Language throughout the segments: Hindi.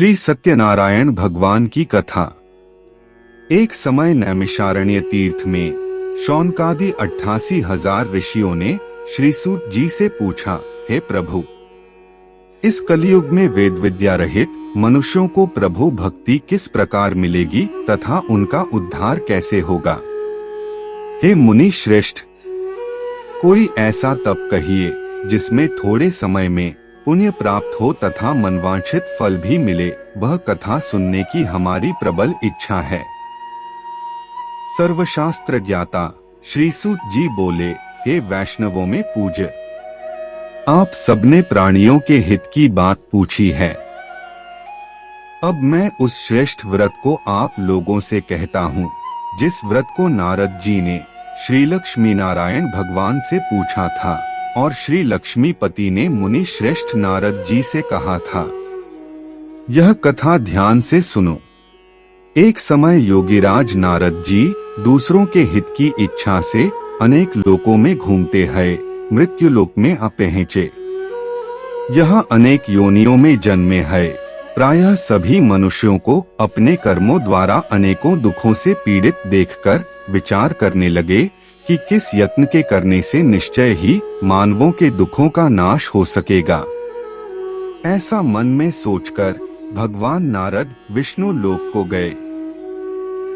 श्री सत्यनारायण भगवान की कथा। एक समय नैमिषारण्य तीर्थ में शौनकादि 88,000 ऋषियों ने श्री सूत जी से पूछा, हे प्रभु, इस कलयुग में वेद विद्या रहित मनुष्यों को प्रभु भक्ति किस प्रकार मिलेगी तथा उनका उद्धार कैसे होगा? हे मुनि श्रेष्ठ, कोई ऐसा तप कहिए जिसमें थोड़े समय में पुण्य प्राप्त हो तथा मनवांछित फल भी मिले। वह कथा सुनने की हमारी प्रबल इच्छा है। सर्वशास्त्र ज्ञाता श्री सूत जी बोले, हे वैष्णवों में पूज्य, आप सबने प्राणियों के हित की बात पूछी है। अब मैं उस श्रेष्ठ व्रत को आप लोगों से कहता हूँ जिस व्रत को नारद जी ने श्री लक्ष्मी नारायण भगवान से पूछा था और श्री लक्ष्मीपति ने मुनि श्रेष्ठ नारद जी से कहा था। यह कथा ध्यान से सुनो। एक समय योगीराज नारद जी दूसरों के हित की इच्छा से अनेक लोकों में घूमते हैं, मृत्यु लोक में आ पहुंचे। यहाँ अनेक योनियों में जन्मे है। प्रायः सभी मनुष्यों को अपने कर्मों द्वारा अनेकों दुखों से पीड़ित देखकर विचार करने लगे कि किस यत्न के करने से निश्चय ही मानवों के दुखों का नाश हो सकेगा। ऐसा मन में सोचकर भगवान नारद विष्णु लोक को गए।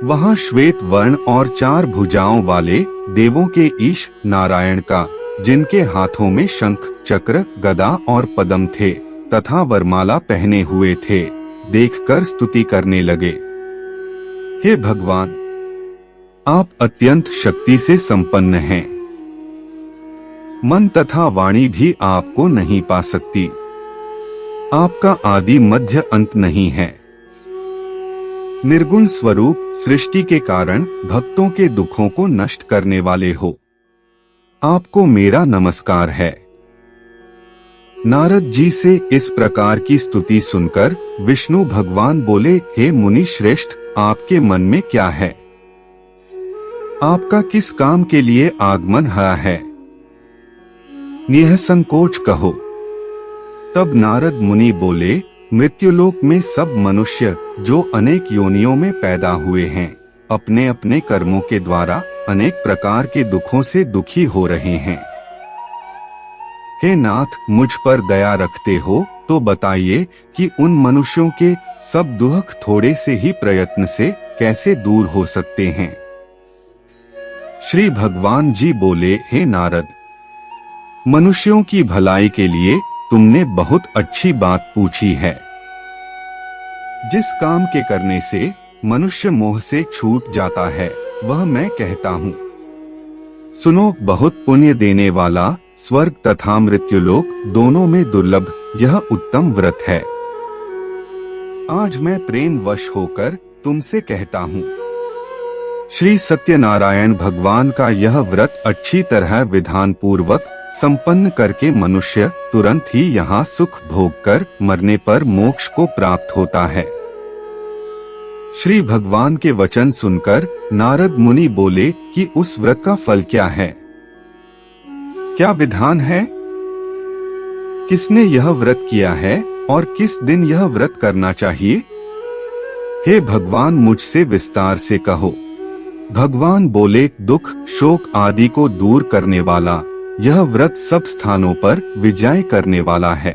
वहां श्वेत वर्ण और 4 भुजाओं वाले देवों के ईश नारायण का, जिनके हाथों में शंख, चक्र, गदा और पद्म थे तथा वरमाला पहने हुए थे, देखकर स्तुति करने लगे। हे भगवान, आप अत्यंत शक्ति से संपन्न हैं। मन तथा वाणी भी आपको नहीं पा सकती। आपका आदि मध्य अंत नहीं है। निर्गुण स्वरूप सृष्टि के कारण भक्तों के दुखों को नष्ट करने वाले हो। आपको मेरा नमस्कार है। नारद जी से इस प्रकार की स्तुति सुनकर विष्णु भगवान बोले, हे मुनि श्रेष्ठ, आपके मन में क्या है? आपका किस काम के लिए आगमन है? निःसंकोच कहो। तब नारद मुनि बोले, मृत्युलोक में सब मनुष्य जो अनेक योनियों में पैदा हुए हैं, अपने अपने कर्मों के द्वारा अनेक प्रकार के दुखों से दुखी हो रहे हैं। हे नाथ, मुझ पर दया रखते हो तो बताइए कि उन मनुष्यों के सब दुख थोड़े से ही प्रयत्न से कैसे दूर हो सकते हैं? श्री भगवान जी बोले, हे नारद, मनुष्यों की भलाई के लिए तुमने बहुत अच्छी बात पूछी है। जिस काम के करने से मनुष्य मोह से छूट जाता है वह मैं कहता हूँ। सुनो, बहुत पुण्य देने वाला स्वर्ग तथा मृत्युलोक दोनों में दुर्लभ यह उत्तम व्रत है। आज मैं प्रेम वश होकर तुमसे कहता हूँ। श्री सत्यनारायण भगवान का यह व्रत अच्छी तरह विधान पूर्वक संपन्न करके मनुष्य तुरंत ही यहाँ सुख भोग कर मरने पर मोक्ष को प्राप्त होता है। श्री भगवान के वचन सुनकर नारद मुनि बोले कि उस व्रत का फल क्या है? क्या विधान है? किसने यह व्रत किया है और किस दिन यह व्रत करना चाहिए? हे भगवान, मुझसे विस्तार से कहो। भगवान बोले, दुख, शोक आदि को दूर करने वाला यह व्रत सब स्थानों पर विजय करने वाला है।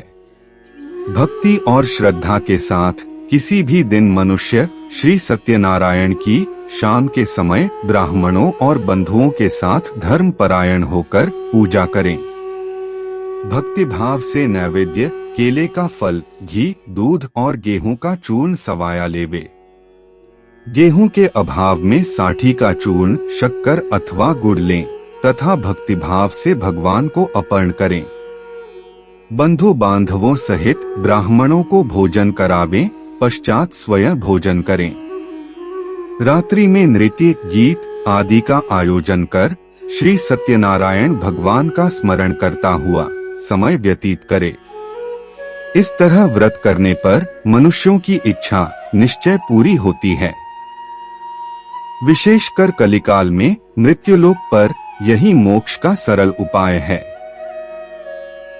भक्ति और श्रद्धा के साथ किसी भी दिन मनुष्य श्री सत्यनारायण की शाम के समय ब्राह्मणों और बंधुओं के साथ धर्म परायण होकर पूजा करें। भक्ति भाव से नैवेद्य, केले का फल, घी, दूध और गेहूं का चूर्ण सवाया लेवे। गेहूं के अभाव में साठी का चूर्ण, शक्कर अथवा गुड़ लें तथा भक्तिभाव से भगवान को अर्पण करें। बंधु बांधवों सहित ब्राह्मणों को भोजन करावें, पश्चात स्वयं भोजन करें। रात्रि में नृत्य, गीत आदि का आयोजन कर श्री सत्यनारायण भगवान का स्मरण करता हुआ समय व्यतीत करे। इस तरह व्रत करने पर मनुष्यों की इच्छा निश्चय पूरी होती है। विशेषकर कलिकाल में मृत्युलोक पर यही मोक्ष का सरल उपाय है।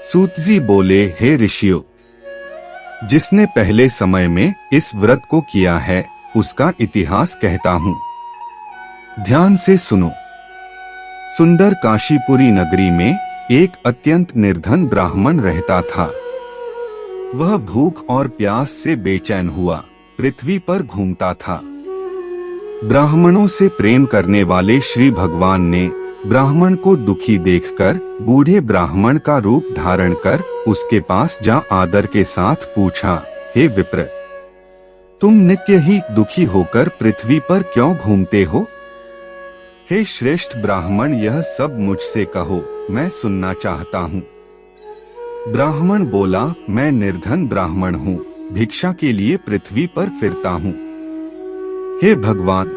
सूत जी बोले, हे ऋषियों, जिसने पहले समय में इस व्रत को किया है उसका इतिहास कहता हूँ। ध्यान से सुनो। सुंदर काशीपुरी नगरी में एक अत्यंत निर्धन ब्राह्मण रहता था। वह भूख और प्यास से बेचैन हुआ पृथ्वी पर घूमता था। ब्राह्मणों से प्रेम करने वाले श्री भगवान ने ब्राह्मण को दुखी देखकर बूढ़े ब्राह्मण का रूप धारण कर उसके पास जा आदर के साथ पूछा, हे विप्र, तुम नित्य ही दुखी होकर पृथ्वी पर क्यों घूमते हो? हे श्रेष्ठ ब्राह्मण, यह सब मुझसे कहो, मैं सुनना चाहता हूँ। ब्राह्मण बोला, मैं निर्धन ब्राह्मण हूँ, भिक्षा के लिए पृथ्वी पर फिरता हूँ। हे भगवान,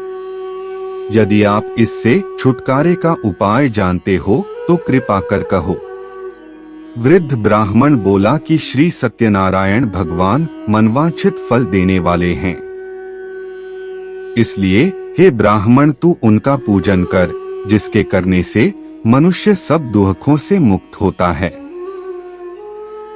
यदि आप इससे छुटकारे का उपाय जानते हो तो कृपा कर कहो। वृद्ध ब्राह्मण बोला कि श्री सत्यनारायण भगवान मनवांछित फल देने वाले हैं, इसलिए हे ब्राह्मण तू उनका पूजन कर, जिसके करने से मनुष्य सब दुखों से मुक्त होता है।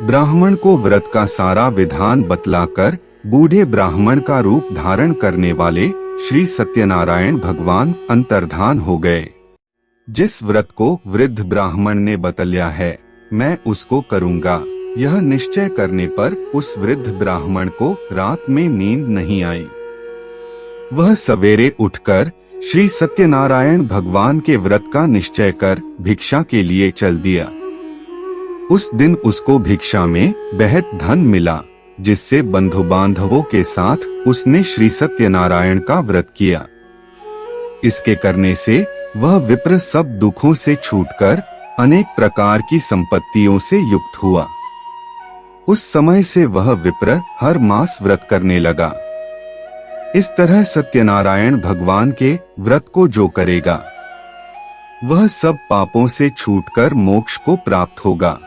ब्राह्मण को व्रत का सारा विधान बतलाकर बूढ़े ब्राह्मण का रूप धारण करने वाले श्री सत्यनारायण भगवान अंतर्धान हो गए। जिस व्रत को वृद्ध ब्राह्मण ने बतलाया है मैं उसको करूंगा, यह निश्चय करने पर उस वृद्ध ब्राह्मण को रात में नींद नहीं आई। वह सवेरे उठकर श्री सत्यनारायण भगवान के व्रत का निश्चय कर भिक्षा के लिए चल दिया। उस दिन उसको भिक्षा में बेहद धन मिला, जिससे बंधु बांधवों के साथ उसने श्री सत्यनारायण का व्रत किया। इसके करने से वह विप्र सब दुखों से छूटकर अनेक प्रकार की संपत्तियों से युक्त हुआ। उस समय से वह विप्र हर मास व्रत करने लगा। इस तरह सत्यनारायण भगवान के व्रत को जो करेगा वह सब पापों से छूटकर मोक्ष को प्राप्त होगा।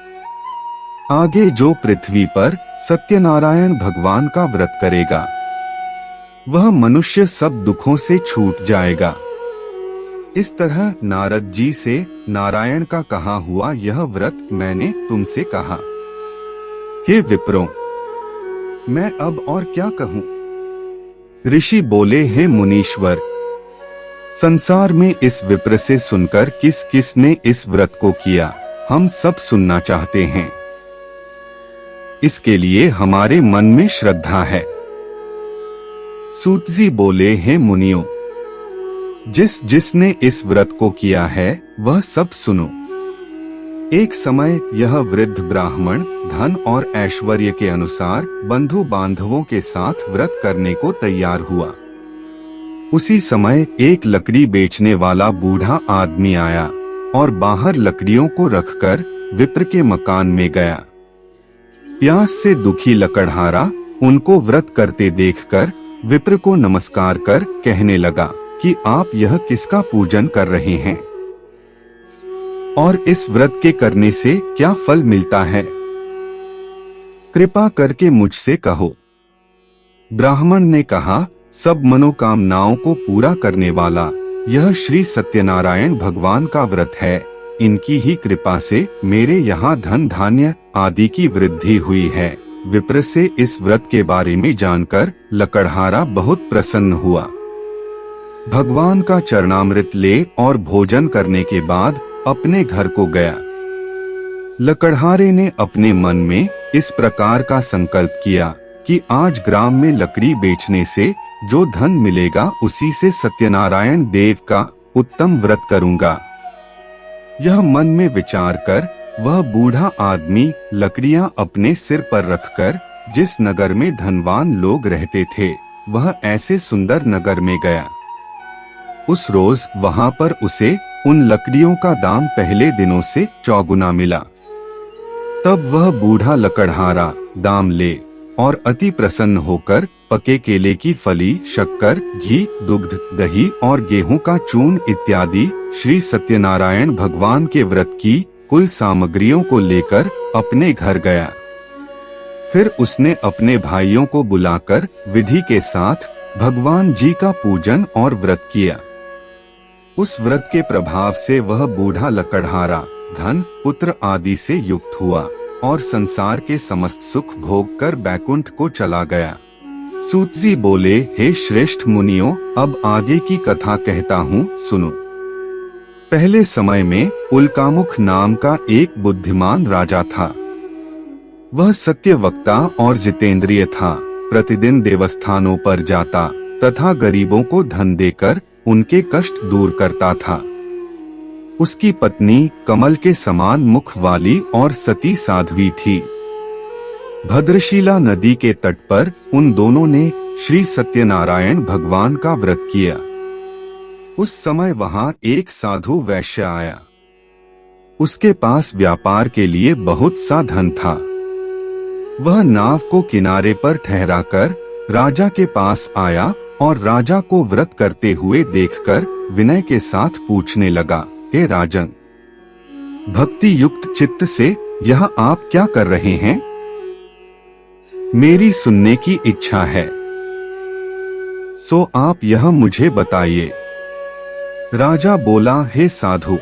आगे जो पृथ्वी पर सत्यनारायण भगवान का व्रत करेगा वह मनुष्य सब दुखों से छूट जाएगा। इस तरह नारद जी से नारायण का कहा हुआ यह व्रत मैंने तुमसे कहा। हे विप्रों, मैं अब और क्या कहूँ? ऋषि बोले, हे मुनीश्वर, संसार में इस विप्र से सुनकर किस किस ने इस व्रत को किया हम सब सुनना चाहते हैं। इसके लिए हमारे मन में श्रद्धा है। सूत जी बोले, हे मुनियों, जिसने इस व्रत को किया है वह सब सुनो। एक समय यह वृद्ध ब्राह्मण धन और ऐश्वर्य के अनुसार बंधु बांधवों के साथ व्रत करने को तैयार हुआ। उसी समय एक लकड़ी बेचने वाला बूढ़ा आदमी आया और बाहर लकड़ियों को रखकर विप्र के मकान में गया। प्यास से दुखी लकड़हारा उनको व्रत करते देखकर विप्र को नमस्कार कर कहने लगा कि आप यह किसका पूजन कर रहे हैं और इस व्रत के करने से क्या फल मिलता है? कृपा करके मुझसे कहो। ब्राह्मण ने कहा, सब मनोकामनाओं को पूरा करने वाला यह श्री सत्यनारायण भगवान का व्रत है। इनकी ही कृपा से मेरे यहाँ धन धान्य आदि की वृद्धि हुई है। विप्र से इस व्रत के बारे में जानकर लकड़हारा बहुत प्रसन्न हुआ। भगवान का चरणामृत ले और भोजन करने के बाद अपने घर को गया। लकड़हारे ने अपने मन में इस प्रकार का संकल्प किया कि आज ग्राम में लकड़ी बेचने से जो धन मिलेगा उसी से सत्यनारायण देव का उत्तम व्रत करूंगा। यह मन में विचार कर वह बूढ़ा आदमी लकड़ियां अपने सिर पर रखकर जिस नगर में धनवान लोग रहते थे वह ऐसे सुंदर नगर में गया। उस रोज वहां पर उसे उन लकड़ियों का दाम पहले दिनों से चौगुना मिला। तब वह बूढ़ा लकड़हारा दाम ले और अति प्रसन्न होकर पके केले की फली, शक्कर, घी, दुग्ध, दही और गेहूं का चूर्ण इत्यादि श्री सत्यनारायण भगवान के व्रत की कुल सामग्रियों को लेकर अपने घर गया। फिर उसने अपने भाइयों को बुलाकर विधि के साथ भगवान जी का पूजन और व्रत किया। उस व्रत के प्रभाव से वह बूढ़ा लकड़हारा धन, पुत्र आदि से युक्त हुआ और संसार के समस्त सुख भोग कर बैकुंठ को चला गया। सूत जी बोले, हे श्रेष्ठ मुनियों, अब आगे की कथा कहता हूँ, सुनो। पहले समय में उल्कामुख नाम का एक बुद्धिमान राजा था। वह सत्यवक्ता और जितेंद्रिय था। प्रतिदिन देवस्थानों पर जाता तथा गरीबों को धन देकर उनके कष्ट दूर करता था। उसकी पत्नी कमल के समान मुख वाली और सती साध्वी थी। भद्रशिला नदी के तट पर उन दोनों ने श्री सत्यनारायण भगवान का व्रत किया। उस समय वहां एक साधु वैश्य आया। उसके पास व्यापार के लिए बहुत सा धन था। वह नाव को किनारे पर ठहराकर राजा के पास आया और राजा को व्रत करते हुए देखकर विनय के साथ पूछने लगा, हे राजन, भक्ति युक्त चित्त से यह आप क्या कर रहे हैं? मेरी सुनने की इच्छा है, सो आप यह मुझे बताइए। राजा बोला, हे साधु,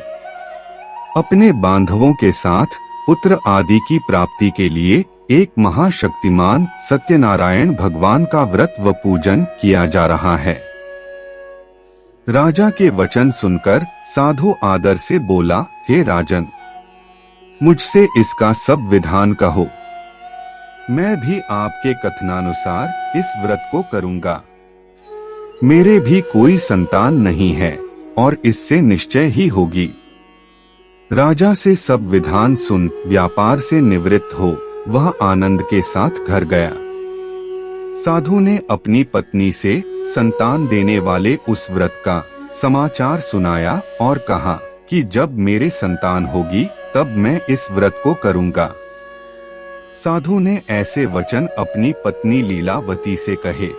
अपने बांधवों के साथ पुत्र आदि की प्राप्ति के लिए एक महाशक्तिमान सत्यनारायण भगवान का व्रत व पूजन किया जा रहा है। राजा के वचन सुनकर साधु आदर से बोला, हे राजन, मुझसे इसका सब विधान कहो। मैं भी आपके कथनानुसार इस व्रत को करूंगा। मेरे भी कोई संतान नहीं है और इससे निश्चय ही होगी। राजा से सब विधान सुन व्यापार से निवृत्त हो वह आनंद के साथ घर गया। साधु ने अपनी पत्नी से संतान देने वाले उस व्रत का समाचार सुनाया और कहा कि जब मेरे संतान होगी तब मैं इस व्रत को करूंगा। साधु ने ऐसे वचन अपनी पत्नी लीलावती से कहे।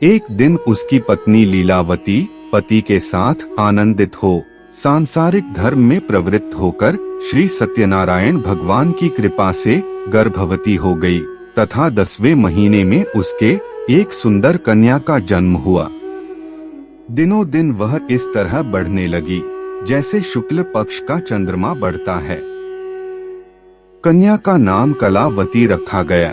एक दिन उसकी पत्नी लीलावती पति के साथ आनंदित हो सांसारिक धर्म में प्रवृत्त होकर श्री सत्यनारायण भगवान की कृपा से गर्भवती हो गई तथा 10वें महीने में उसके एक सुंदर कन्या का जन्म हुआ। दिनों दिन वह इस तरह बढ़ने लगी जैसे शुक्ल पक्ष का चंद्रमा बढ़ता है। कन्या का नाम कलावती रखा गया।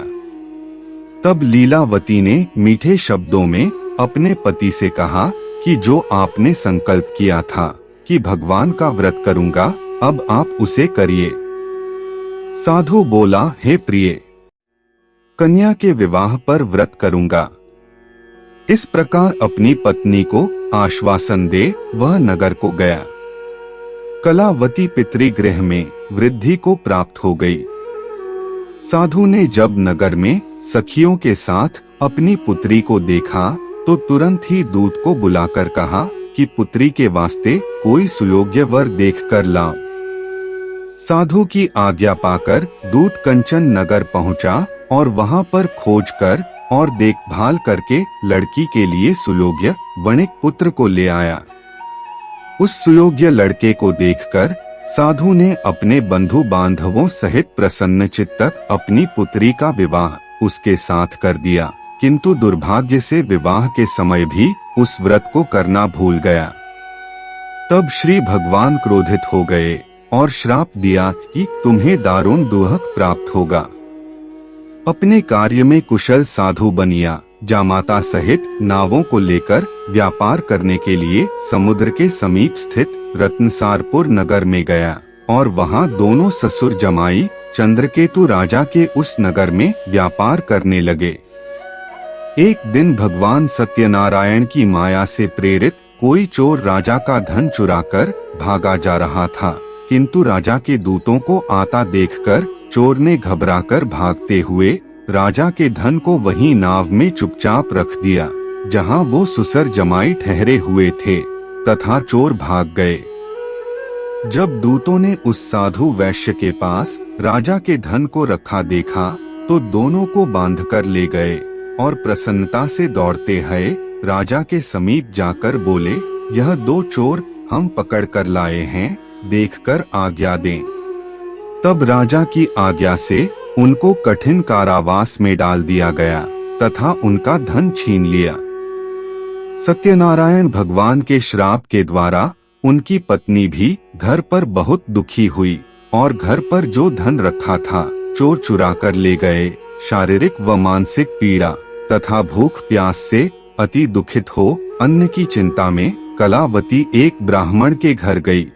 तब लीलावती ने मीठे शब्दों में अपने पति से कहा कि जो आपने संकल्प किया था कि भगवान का व्रत करूंगा, अब आप उसे करिए। साधु बोला, हे प्रिय, कन्या के विवाह पर व्रत करूंगा। इस प्रकार अपनी पत्नी को आश्वासन दे वह नगर को गया। कलावती पितृगृह में वृद्धि को प्राप्त हो गई। साधु ने जब नगर में सखियों के साथ अपनी पुत्री को देखा तो तुरंत ही दूत को बुलाकर कहा कि पुत्री के वास्ते कोई सुयोग्य वर देखकर लाओ। साधु की आज्ञा पाकर दूत कंचन नगर पहुंचा और वहां पर खोज कर और देखभाल करके लड़की के लिए सुयोग्य वणिक पुत्र को ले आया। उस सुयोग्य लड़के को देखकर साधु ने अपने बंधु बांधवों सहित प्रसन्न चित्तक अपनी पुत्री का विवाह उसके साथ कर दिया, किंतु दुर्भाग्य से विवाह के समय भी उस व्रत को करना भूल गया। तब श्री भगवान क्रोधित हो गए और श्राप दिया कि तुम्हें दारुण दुहक प्राप्त होगा। अपने कार्य में कुशल साधु बनिया जामाता सहित नावों को लेकर व्यापार करने के लिए समुद्र के समीप स्थित रत्नसारपुर नगर में गया और वहां दोनों ससुर जमाई चंद्रकेतु राजा के उस नगर में व्यापार करने लगे। एक दिन भगवान सत्यनारायण की माया से प्रेरित कोई चोर राजा का धन चुराकर भागा जा रहा था, किंतु राजा के दूतों को आता देखकर चोर ने घबराकर भागते हुए राजा के धन को वहीं नाव में चुपचाप रख दिया जहां वो सुसर जमाई ठहरे हुए थे तथा चोर भाग गए। जब दूतों ने उस साधु वैश्य के पास राजा के धन को रखा देखा तो दोनों को बांधकर ले गए और प्रसन्नता से दौड़ते हुए राजा के समीप जाकर बोले, यह दो चोर हम पकड़ कर लाए हैं, देखकर आज्ञा दें। तब राजा की आज्ञा से उनको कठिन कारावास में डाल दिया गया तथा उनका धन छीन लिया। सत्यनारायण भगवान के श्राप के द्वारा उनकी पत्नी भी घर पर बहुत दुखी हुई और घर पर जो धन रखा था चोर चुरा कर ले गए। शारीरिक व मानसिक पीड़ा तथा भूख प्यास से अति दुखित हो अन्न की चिंता में कलावती एक ब्राह्मण के घर गई।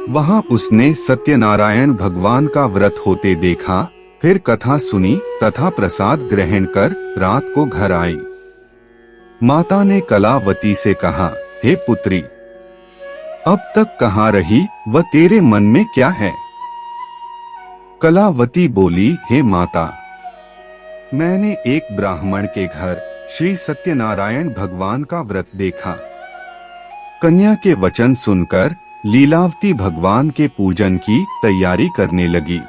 वहां उसने सत्यनारायण भगवान का व्रत होते देखा, फिर कथा सुनी तथा प्रसाद ग्रहण कर रात को घर आई। माता ने कलावती से कहा, हे पुत्री, अब तक कहाँ रही व तेरे मन में क्या है? कलावती बोली, हे माता, मैंने एक ब्राह्मण के घर श्री सत्यनारायण भगवान का व्रत देखा। कन्या के वचन सुनकर लीलावती भगवान के पूजन की तैयारी करने लगी।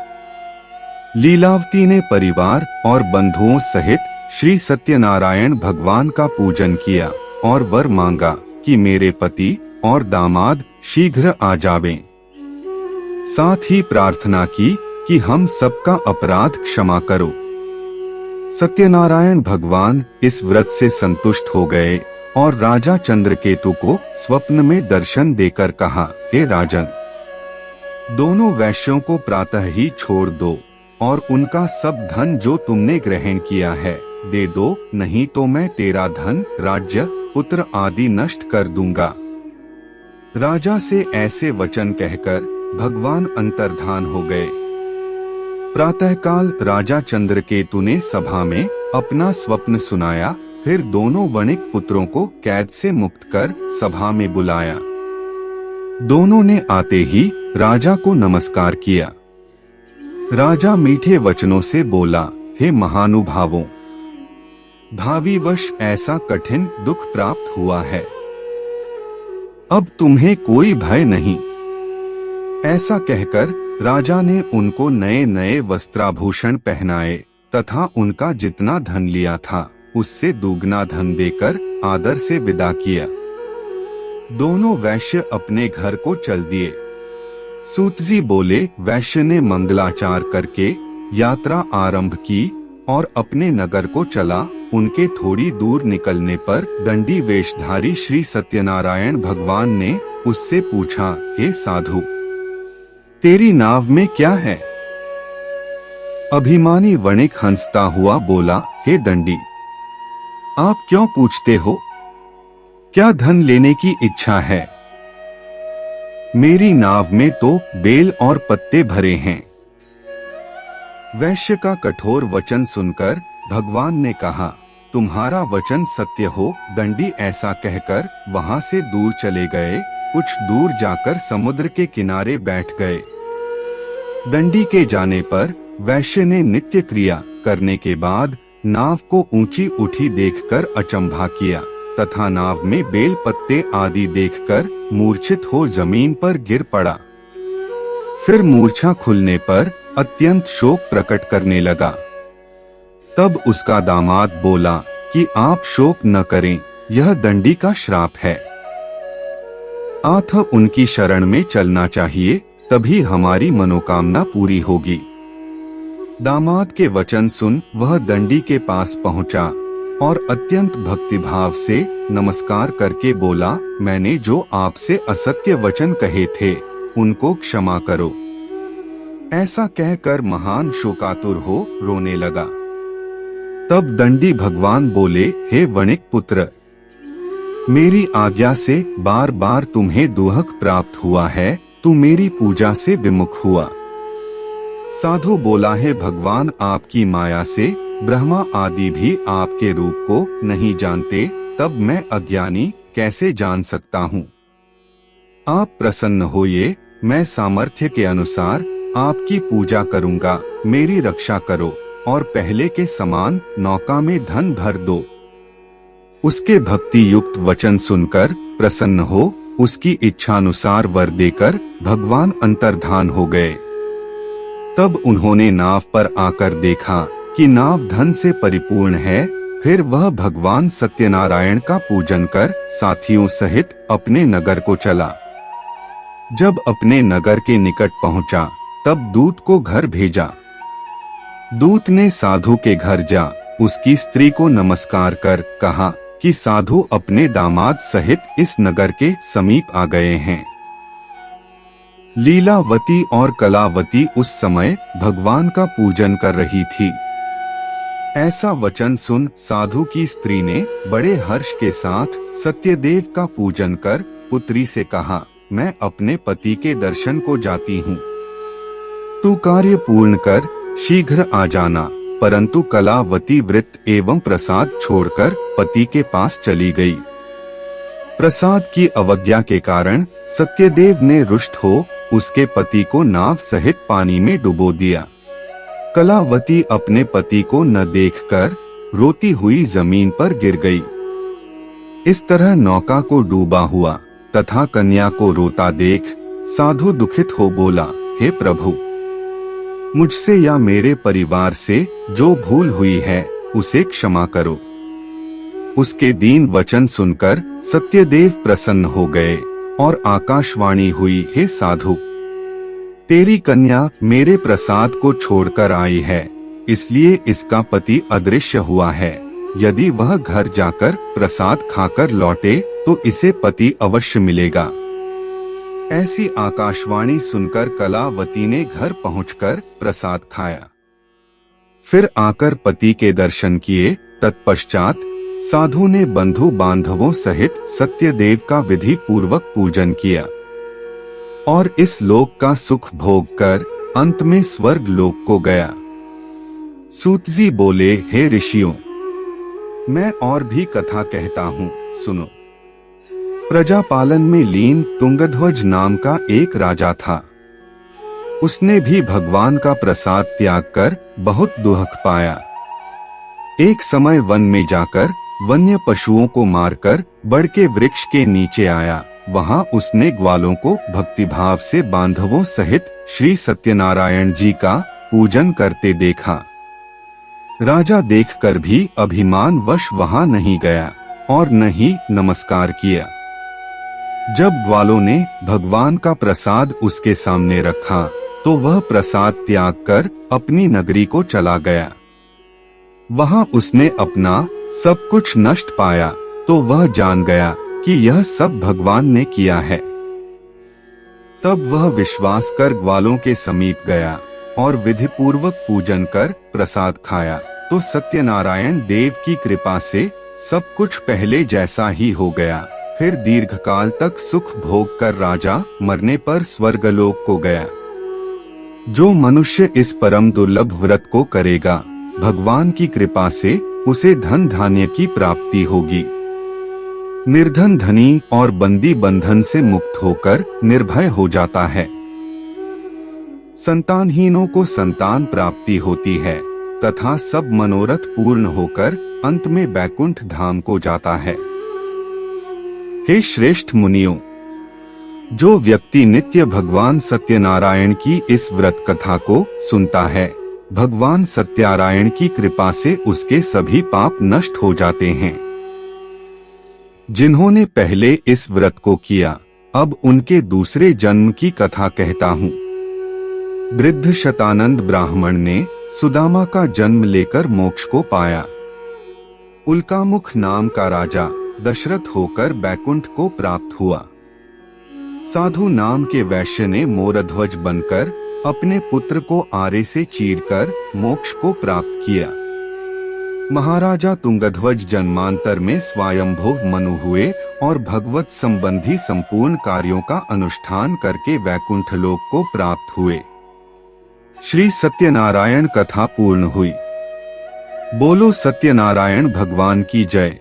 लीलावती ने परिवार और बंधुओं सहित श्री सत्यनारायण भगवान का पूजन किया और वर मांगा कि मेरे पति और दामाद शीघ्र आ जावें। साथ ही प्रार्थना की कि हम सबका अपराध क्षमा करो। सत्यनारायण भगवान इस व्रत से संतुष्ट हो गए और राजा चंद्रकेतु को स्वप्न में दर्शन देकर कहा, हे राजन, दोनों वैश्यों को प्रातः ही छोड़ दो और उनका सब धन जो तुमने ग्रहण किया है दे दो, नहीं तो मैं तेरा धन, राज्य, पुत्र आदि नष्ट कर दूंगा। राजा से ऐसे वचन कहकर भगवान अंतर्धान हो गए। प्रातःकाल राजा चंद्रकेतु ने सभा में अपना स्वप्न सुनाया, फिर दोनों वणिक पुत्रों को कैद से मुक्त कर सभा में बुलाया। दोनों ने आते ही राजा को नमस्कार किया। राजा मीठे वचनों से बोला, हे महानुभावों, भावीवश ऐसा कठिन दुख प्राप्त हुआ है, अब तुम्हें कोई भय नहीं। ऐसा कहकर राजा ने उनको नए नए वस्त्राभूषण पहनाए तथा उनका जितना धन लिया था उससे दुगना धन देकर आदर से विदा किया। दोनों वैश्य अपने घर को चल दिए। सूतजी बोले, वैश्य ने मंगलाचार करके यात्रा आरंभ की और अपने नगर को चला। उनके थोड़ी दूर निकलने पर दंडी वेशधारी श्री सत्यनारायण भगवान ने उससे पूछा, हे साधु, तेरी नाव में क्या है? अभिमानी वणिक हंसता हुआ बोला, हे दंडी, आप क्यों पूछते हो? क्या धन लेने की इच्छा है? मेरी नाव में तो बेल और पत्ते भरे हैं। वैश्य का कठोर वचन सुनकर भगवान ने कहा, तुम्हारा वचन सत्य हो। दंडी ऐसा कहकर वहां से दूर चले गए। कुछ दूर जाकर समुद्र के किनारे बैठ गए। दंडी के जाने पर वैश्य ने नित्य क्रिया करने के बाद नाव को ऊंची उठी देखकर अचंभा किया तथा नाव में बेल पत्ते आदि देखकर मूर्छित हो जमीन पर गिर पड़ा। फिर मूर्छा खुलने पर अत्यंत शोक प्रकट करने लगा। तब उसका दामाद बोला कि आप शोक न करें, यह दंडी का श्राप है। अतः उनकी शरण में चलना चाहिए, तभी हमारी मनोकामना पूरी होगी। दामाद के वचन सुन वह दंडी के पास पहुंचा और अत्यंत भक्तिभाव से नमस्कार करके बोला, मैंने जो आपसे असत्य वचन कहे थे उनको क्षमा करो। ऐसा कहकर महान शोकातुर हो रोने लगा। तब दंडी भगवान बोले, हे वणिक पुत्र, मेरी आज्ञा से बार बार तुम्हें दुहक प्राप्त हुआ है, तू मेरी पूजा से विमुख हुआ। साधु बोला, है भगवान, आपकी माया से ब्रह्मा आदि भी आपके रूप को नहीं जानते, तब मैं अज्ञानी कैसे जान सकता हूँ। आप प्रसन्न होइए, मैं सामर्थ्य के अनुसार आपकी पूजा करूँगा। मेरी रक्षा करो और पहले के समान नौका में धन भर दो। उसके भक्ति युक्त वचन सुनकर प्रसन्न हो उसकी इच्छानुसार वर देकर भगवान अंतर्धान हो गए। तब उन्होंने नाव पर आकर देखा कि नाव धन से परिपूर्ण है। फिर वह भगवान सत्यनारायण का पूजन कर साथियों सहित अपने नगर को चला। जब अपने नगर के निकट पहुंचा, तब दूत को घर भेजा। दूत ने साधु के घर जा उसकी स्त्री को नमस्कार कर कहा कि साधु अपने दामाद सहित इस नगर के समीप आ गए हैं। लीलावती और कलावती उस समय भगवान का पूजन कर रही थी। ऐसा वचन सुन साधु की स्त्री ने बड़े हर्ष के साथ सत्यदेव का पूजन कर पुत्री से कहा, मैं अपने पति के दर्शन को जाती हूँ, तू कार्य पूर्ण कर शीघ्र आ जाना। परंतु कलावती व्रत एवं प्रसाद छोड़कर पति के पास चली गई। प्रसाद की अवज्ञा के कारण सत्यदेव ने रुष्ट हो उसके पति को नाव सहित पानी में डुबो दिया। कलावती अपने पति को न देखकर रोती हुई जमीन पर गिर गई। इस तरह नौका को डूबा हुआ तथा कन्या को रोता देख साधु दुखित हो बोला, हे प्रभु, मुझसे या मेरे परिवार से जो भूल हुई है उसे क्षमा करो। उसके दीन वचन सुनकर सत्यदेव प्रसन्न हो गए और आकाशवाणी हुई, हे साधु, तेरी कन्या मेरे प्रसाद को छोड़कर आई है, इसलिए इसका पति अदृश्य हुआ है। यदि वह घर जाकर प्रसाद खाकर लौटे तो इसे पति अवश्य मिलेगा। ऐसी आकाशवाणी सुनकर कलावती ने घर पहुंचकर प्रसाद खाया। फिर आकर पति के दर्शन किए। तत्पश्चात साधु ने बंधु बांधवों सहित सत्यदेव का विधि पूर्वक पूजन किया और इस लोक का सुख भोग कर अंत में स्वर्ग लोक को गया। सूतजी बोले, हे ऋषियों, मैं और भी कथा कहता हूँ, सुनो। प्रजापालन में लीन तुंगध्वज नाम का एक राजा था। उसने भी भगवान का प्रसाद त्याग कर बहुत दुख पाया। एक समय वन में जाकर वन्य पशुओं को मारकर बड़ के वृक्ष के नीचे आया। वहां उसने ग्वालों को भक्तिभाव से बांधवों सहित श्री सत्यनारायण जी का पूजन करते देखा। राजा देखकर भी अभिमान वश वहां नहीं गया और न ही नमस्कार किया। जब ग्वालों ने भगवान का प्रसाद उसके सामने रखा तो वह प्रसाद त्याग कर अपनी नगरी को चला गया। वहां उसने अपना सब कुछ नष्ट पाया तो वह जान गया कि यह सब भगवान ने किया है। तब वह विश्वास कर ग्वालों के समीप गया और विधि पूर्वक पूजन कर प्रसाद खाया तो सत्यनारायण देव की कृपा से सब कुछ पहले जैसा ही हो गया। फिर दीर्घकाल तक सुख भोग कर राजा मरने पर स्वर्गलोक को गया। जो मनुष्य इस परम दुर्लभ व्रत को करेगा, भगवान की कृपा से उसे धन धान्य की प्राप्ति होगी। निर्धन धनी और बंदी बंधन से मुक्त होकर निर्भय हो जाता है। संतानहीनों को संतान प्राप्ति होती है तथा सब मनोरथ पूर्ण होकर अंत में बैकुंठ धाम को जाता है। हे श्रेष्ठ मुनियों, जो व्यक्ति नित्य भगवान सत्यनारायण की इस व्रत कथा को सुनता है, भगवान सत्यनारायण की कृपा से उसके सभी पाप नष्ट हो जाते हैं। जिन्होंने पहले इस व्रत को किया, अब उनके दूसरे जन्म की कथा कहता हूँ। वृद्ध शतानंद ब्राह्मण ने सुदामा का जन्म लेकर मोक्ष को पाया। उल्कामुख नाम का राजा दशरथ होकर बैकुंठ को प्राप्त हुआ। साधु नाम के वैश्य ने मोरध्वज बनकर अपने पुत्र को आरे से चीरकर मोक्ष को प्राप्त किया। महाराजा तुंगध्वज जन्मांतर में स्वयंभुव मनु हुए और भगवत संबंधी संपूर्ण कार्यों का अनुष्ठान करके वैकुंठ लोक को प्राप्त हुए। श्री सत्यनारायण कथा पूर्ण हुई। बोलो सत्यनारायण भगवान की जय।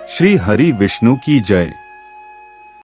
श्री हरि विष्णु की जय।